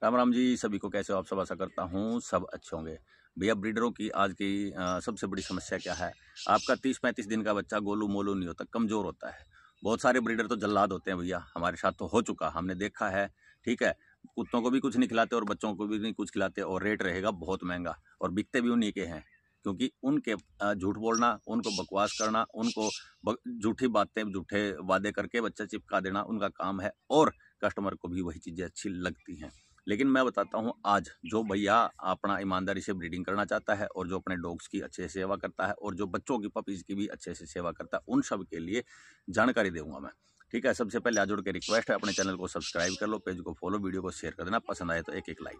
राम राम जी, सभी को कैसे हो आप? सब आशा करता हूँ सब अच्छे होंगे। भैया ब्रीडरों की आज की सबसे बड़ी समस्या क्या है? आपका 30-35 दिन का बच्चा गोलू मोलू नहीं होता, कमज़ोर होता है। बहुत सारे ब्रीडर तो जल्लाद होते हैं भैया, हमारे साथ तो हो चुका, हमने देखा है। ठीक है, कुत्तों को भी कुछ नहीं खिलाते और बच्चों को भी नहीं कुछ खिलाते, और रेट रहेगा बहुत महंगा, और बिकते भी उन्हीं के हैं। क्योंकि उनके झूठ बोलना, उनको बकवास करना, उनको झूठी बातें, झूठे वादे करके बच्चा चिपका देना उनका काम है, और कस्टमर को भी वही चीज़ें अच्छी लगती हैं। लेकिन मैं बताता हूँ, आज जो भैया अपना ईमानदारी से ब्रीडिंग करना चाहता है और जो अपने डॉग्स की अच्छे से सेवा करता है और जो बच्चों की पपीज़ की भी अच्छे से सेवा करता है, उन सब के लिए जानकारी दूंगा मैं। ठीक है, सबसे पहले आजोड़ के रिक्वेस्ट है, अपने चैनल को सब्सक्राइब कर लो, पेज को फॉलो, वीडियो को शेयर कर देना, पसंद आए तो एक एक लाइक।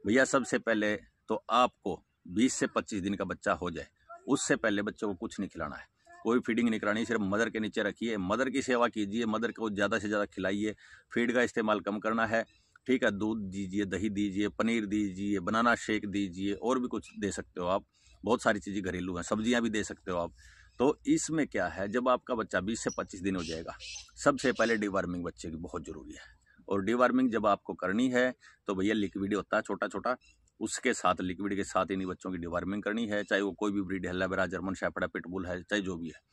भैया सबसे पहले तो आपको 20 से 25 दिन का बच्चा हो जाए, उससे पहले बच्चे को कुछ नहीं खिलाना है, कोई फीडिंग नहीं करानी, सिर्फ मदर के नीचे रखिए, मदर की सेवा कीजिए, मदर को ज़्यादा से ज़्यादा खिलाइए, फीड का इस्तेमाल कम करना है। ठीक है, दूध दीजिए, दही दीजिए, पनीर दीजिए, बनाना शेक दीजिए, और भी कुछ दे सकते हो आप, बहुत सारी चीज़ें घरेलू हैं, सब्जियां भी दे सकते हो आप। तो इसमें क्या है, जब आपका बच्चा 20 से 25 दिन हो जाएगा, सबसे पहले डिवार्मिंग बच्चे की बहुत ज़रूरी है। और डिवार्मिंग जब आपको करनी है तो भैया लिक्विड होता है छोटा छोटा, उसके साथ लिक्विड के साथ इन्हीं बच्चों की डिवार्मिंग करनी है, चाहे वो कोई भी ब्रीड है, लैब्रा, जर्मन शेफर्ड है, पिटबुल है, चाहे जो भी है।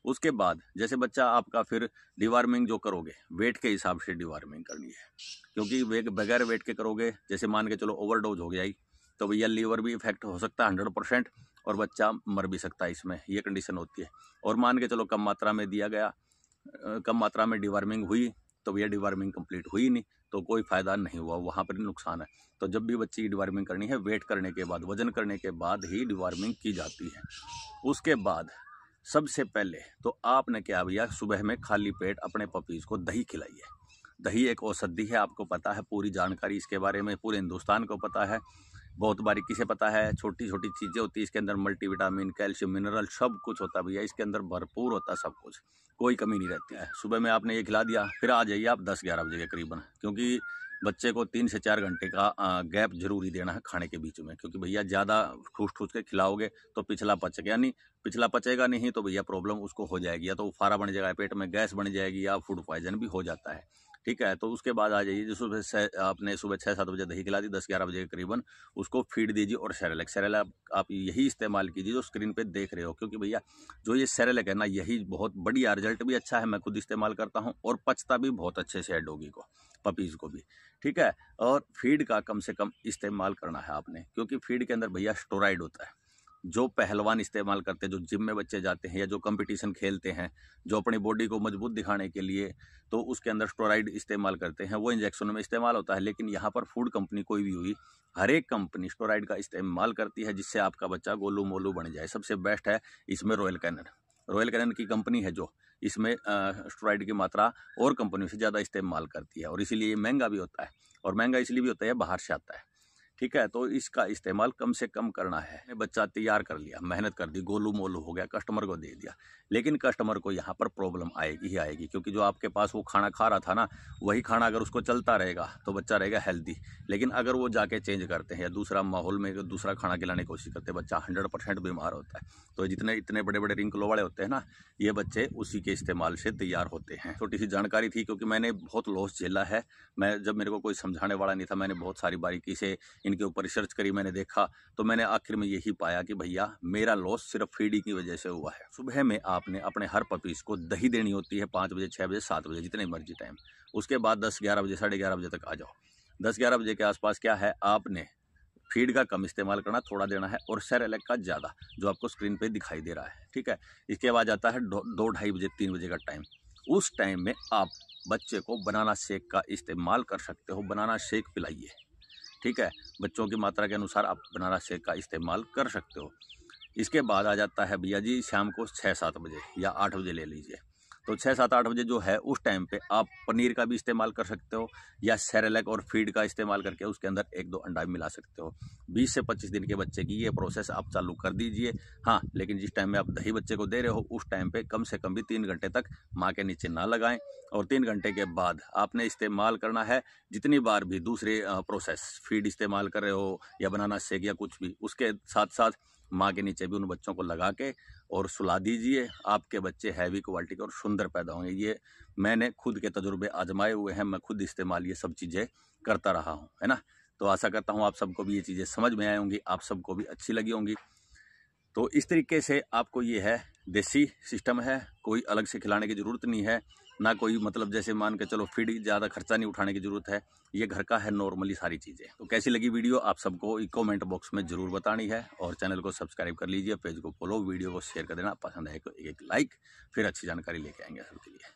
उसके बाद जैसे बच्चा आपका, फिर डिवार्मिंग जो करोगे वेट के हिसाब से डिवार्मिंग करनी है, क्योंकि बगैर वेट के करोगे, जैसे मान के चलो ओवरडोज हो गया ही, तो भैया लीवर भी इफेक्ट हो सकता है 100%, और बच्चा मर भी सकता है, इसमें ये कंडीशन होती है। और मान के चलो कम मात्रा में दिया गया, कम मात्रा में डिवार्मिंग हुई, तो भैया डिवार्मिंग कंप्लीट हुई नहीं, तो कोई फ़ायदा नहीं हुआ, वहाँ पर नुकसान है। तो जब भी बच्चे की डिवार्मिंग करनी है, वेट करने के बाद, वजन करने के बाद ही डिवार्मिंग की जाती है। उसके बाद सबसे पहले तो आपने क्या भैया, सुबह में खाली पेट अपने पपीज़ को दही खिलाइए। दही एक औषधि है, आपको पता है, पूरी जानकारी इसके बारे में पूरे हिंदुस्तान को पता है, बहुत बारीकी से पता है। छोटी छोटी चीज़ें होती है इसके अंदर, मल्टीविटामिन, कैल्शियम, मिनरल, सब कुछ होता है भैया इसके अंदर, भरपूर होता है सब कुछ, कोई कमी नहीं रहती है। सुबह में आपने ये खिला दिया, फिर आ जाइए आप 10-11 बजे के करीबन, क्योंकि बच्चे को 3 से 4 घंटे का गैप जरूरी देना है खाने के बीच में, क्योंकि भैया ज़्यादा ठूस ठूस के खिलाओगे तो पिछला पचेगा नहीं, पिछला पचेगा नहीं तो भैया प्रॉब्लम उसको हो जाएगी, या तो फारा बन जाएगा, पेट में गैस बन जाएगी, या फूड पॉइजन भी हो जाता है। ठीक है, तो उसके बाद आ जाइए, जो आपने सुबह 6-7 बजे दही खिला दी, 10-11 बजे के करीबन उसको फीड दीजिए। और सेरेलैक आप यही इस्तेमाल कीजिए जो स्क्रीन पे देख रहे हो, क्योंकि भैया जो ये सेरेलैक है ना, यही बहुत बढ़िया, रिजल्ट भी अच्छा है, मैं खुद इस्तेमाल करता हूँ, और पचता भी बहुत अच्छे से है डॉगी को, पपीज़ को भी। ठीक है, और फीड का कम से कम इस्तेमाल करना है आपने, क्योंकि फीड के अंदर भैया स्टोराइड होता है, जो पहलवान इस्तेमाल करते हैं, जो जिम में बच्चे जाते हैं, या जो कंपटीशन खेलते हैं, जो अपनी बॉडी को मजबूत दिखाने के लिए, तो उसके अंदर स्टेरॉइड इस्तेमाल करते हैं, वो इंजेक्शन में इस्तेमाल होता है। लेकिन यहाँ पर फूड कंपनी कोई भी हुई, हर एक कंपनी स्टेरॉइड का इस्तेमाल करती है, जिससे आपका बच्चा गोलू मोलू बन जाए। सबसे बेस्ट है इसमें रॉयल कैनन की कंपनी है, जो इसमें स्टेरॉइड की मात्रा और कंपनियों से ज़्यादा इस्तेमाल करती है, और इसीलिए ये महंगा भी होता है, और महंगा इसलिए भी होता है बाहर से आता है। ठीक है, तो इसका इस्तेमाल कम से कम करना है। बच्चा तैयार कर लिया, मेहनत कर दी, गोलू मोलू हो गया, कस्टमर को दे दिया, लेकिन कस्टमर को यहाँ पर प्रॉब्लम आएगी ही आएगी, क्योंकि जो आपके पास वो खाना खा रहा था ना, वही खाना अगर उसको चलता रहेगा तो बच्चा रहेगा हेल्दी। लेकिन अगर वो जाके चेंज करते हैं, या दूसरा माहौल में दूसरा खाना खिलाने की कोशिश करते हैं, बच्चा 100% बीमार होता है। तो जितने इतने बड़े बड़े रिंकलों वाले होते हैं ना, ये बच्चे उसी के इस्तेमाल से तैयार होते हैं। छोटी सी जानकारी थी, क्योंकि मैंने बहुत लॉस झेला है। मैं जब मेरे को कोई समझाने वाला नहीं था, मैंने बहुत सारी बारीकी से इनके ऊपर रिसर्च करी, मैंने देखा, तो मैंने आखिर में यही पाया कि भैया मेरा लॉस सिर्फ फीडिंग की वजह से हुआ है। सुबह में आपने अपने हर पपीज को दही देनी होती है, 5 बजे, 6 बजे, 7 बजे, जितने मर्जी टाइम। उसके बाद 10-11 बजे, 11:30 बजे तक आ जाओ। 10-11 बजे के आसपास क्या है, आपने फीड का कम इस्तेमाल करना, थोड़ा देना है, और सेरेलैक का ज़्यादा, जो आपको स्क्रीन पे दिखाई दे रहा है। ठीक है, इसके बाद आता है 2-2:30 बजे, 3 बजे का टाइम। उस टाइम में आप बच्चे को बनाना शेक का इस्तेमाल कर सकते हो, बनाना शेक पिलाइए। ठीक है, बच्चों की मात्रा के अनुसार आप बनाना शेक का इस्तेमाल कर सकते हो। इसके बाद आ जाता है भैया जी शाम को 6-7 बजे या 8 बजे ले लीजिए, तो 6-7-8 बजे जो है, उस टाइम पे आप पनीर का भी इस्तेमाल कर सकते हो, या सेरेलैक और फीड का इस्तेमाल करके उसके अंदर 1-2 अंडा भी मिला सकते हो। 20 से 25 दिन के बच्चे की ये प्रोसेस आप चालू कर दीजिए। हाँ, लेकिन जिस टाइम में आप दही बच्चे को दे रहे हो, उस टाइम पे कम से कम भी 3 घंटे तक माँ के नीचे ना लगाएं, और 3 घंटे के बाद आपने इस्तेमाल करना है। जितनी बार भी दूसरे प्रोसेस फीड इस्तेमाल कर रहे हो, या बनाना शेक या कुछ भी, उसके साथ साथ माँ के नीचे भी उन बच्चों को लगा के और सुला दीजिए। आपके बच्चे हैवी क्वालिटी के और सुंदर पैदा होंगे। ये मैंने खुद के तजुर्बे आजमाए हुए हैं, मैं खुद इस्तेमाल ये सब चीज़ें करता रहा हूँ, है ना। तो आशा करता हूँ आप सबको भी ये चीज़ें समझ में आई होंगी, आप सबको भी अच्छी लगी होंगी। तो इस तरीके से आपको ये है देसी सिस्टम है, कोई अलग से खिलाने की ज़रूरत नहीं है, ना कोई मतलब जैसे मान के चलो फीड ज़्यादा खर्चा नहीं उठाने की ज़रूरत है, ये घर का है नॉर्मली सारी चीज़ें। तो कैसी लगी वीडियो आप सबको कमेंट बॉक्स में ज़रूर बतानी है, और चैनल को सब्सक्राइब कर लीजिए, पेज को फॉलो, वीडियो को शेयर कर देना, पसंद है तो एक लाइक, फिर अच्छी जानकारी लेके आएंगे सबके लिए।